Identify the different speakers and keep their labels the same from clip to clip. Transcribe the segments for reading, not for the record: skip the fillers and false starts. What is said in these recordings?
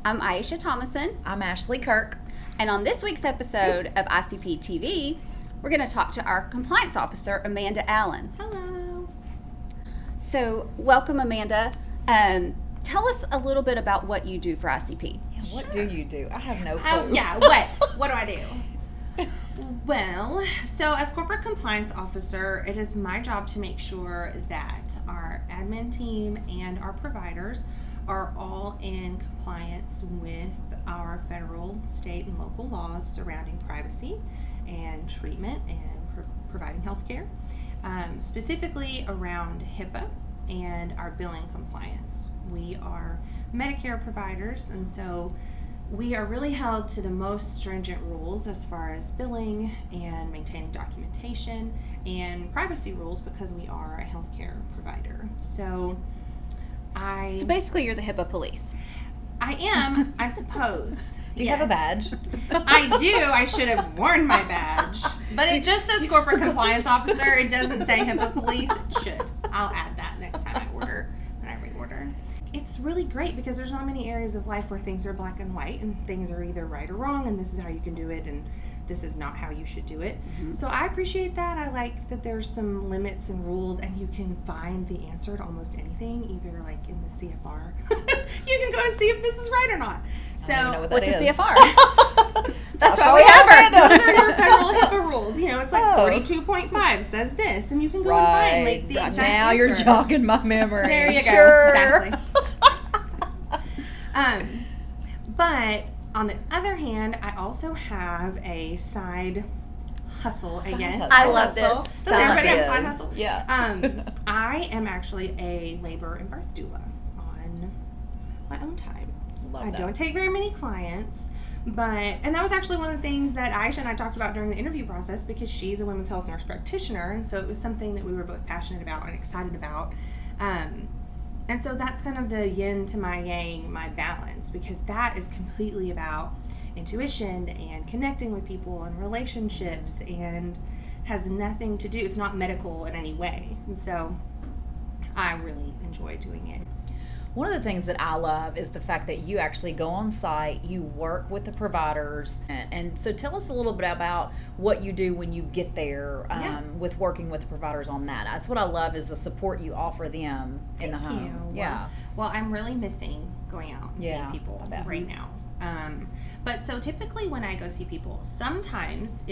Speaker 1: I'm Ayasha Thomason.
Speaker 2: I'm Ashley Kirk.
Speaker 1: And on this week's episode of ICP TV, we're going to talk to our compliance officer, Amanda Allen.
Speaker 3: Hello.
Speaker 1: So, welcome, Amanda. Tell us a little bit about what you do for ICP.
Speaker 2: Yeah, what do you do? I have no clue.
Speaker 3: What do I do? Well, so as corporate compliance officer, it is my job to make sure that our admin team and our providers are all in compliance with our federal, state, and local laws surrounding privacy and treatment and providing health care, specifically around HIPAA and our billing compliance. We are Medicare providers, and so we are really held to the most stringent rules as far as billing and maintaining documentation and privacy rules because we are a healthcare provider. So
Speaker 1: basically you're the HIPAA Police.
Speaker 3: I am, I suppose.
Speaker 2: Do you have a badge?
Speaker 3: I do. I should have worn my badge. But it just says corporate compliance officer. It doesn't say HIPAA Police. It should. I'll add that next time I order, when I reorder. It's really great because there's not many areas of life where things are black and white and things are either right or wrong and this is how you can do it and this is not how you should do it. Mm-hmm. So I appreciate that. I like that there's some limits and rules and you can find the answer to almost anything, either like in the CFR. You can go and see if this is right or not. So
Speaker 1: what's a CFR? That's why we have her.
Speaker 3: Those are your federal HIPAA rules. You know, it's like 42.5 says this, and you can go and find like the exact
Speaker 2: now
Speaker 3: answer.
Speaker 2: You're jogging my memory.
Speaker 3: There you go.
Speaker 2: Sure.
Speaker 3: Exactly. But on the other hand, I also have a side hustle, I guess.
Speaker 1: I love this.
Speaker 3: Does everybody have a side hustle?
Speaker 2: Yeah.
Speaker 3: I am actually a labor and birth doula on my own time. I don't take very many clients, and that was actually one of the things that Ayasha and I talked about during the interview process because she's a women's health nurse practitioner, and so it was something that we were both passionate about and excited about. And so that's kind of the yin to my yang, my balance, because that is completely about intuition and connecting with people and relationships and has nothing to do, it's not medical in any way. And so I really enjoy doing it.
Speaker 2: One of the things that I love is the fact that you actually go on site, you work with the providers, and so tell us a little bit about what you do when you get there with working with the providers on that. That's what I love is the support you offer them in the home.
Speaker 3: Yeah. Well, I'm really missing going out and seeing people right now. But so typically when I go see people, sometimes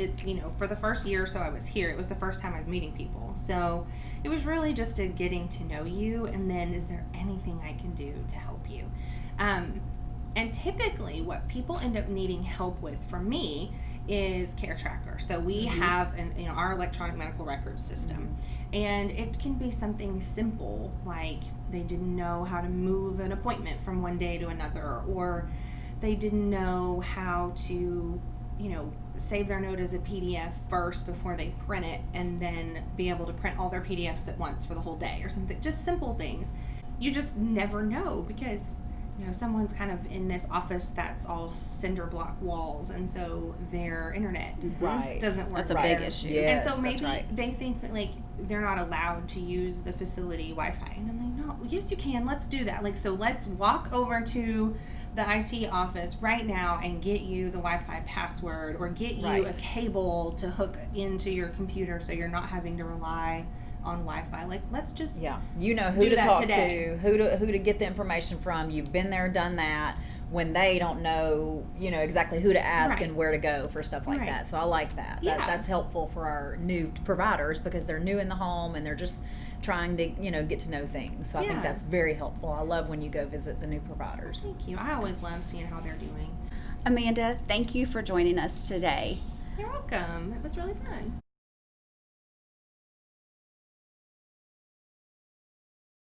Speaker 3: for the first year or so I was here, it was the first time I was meeting people. So it was really just a getting to know you and then is there anything I can do to help you? And typically what people end up needing help with from me is Care Tracker. So we have our electronic medical records system. And it can be something simple like they didn't know how to move an appointment from one day to another, or they didn't know how to, save their note as a PDF first before they print it and then be able to print all their PDFs at once for the whole day or something. Just simple things. You just never know because, someone's kind of in this office that's all cinder block walls and so their internet doesn't work.
Speaker 1: That's a big issue.
Speaker 3: Yes, and so maybe they think that they're not allowed to use the facility Wi-Fi. And I'm like, no, yes you can. Let's do that. So let's walk over to the IT office right now and get you the Wi-Fi password or get you a cable to hook into your computer so you're not having to rely on Wi-Fi. Let's just
Speaker 2: you know who to talk to, who to get the information from. You've been there, done that. When they don't know, exactly who to ask and where to go for stuff like that. So I like that. That's helpful for our new providers because they're new in the home and they're just trying to, get to know things. So I think that's very helpful. I love when you go visit the new providers.
Speaker 3: Thank you. I always love seeing how they're doing.
Speaker 1: Amanda, thank you for joining us today.
Speaker 3: You're welcome. It was really fun.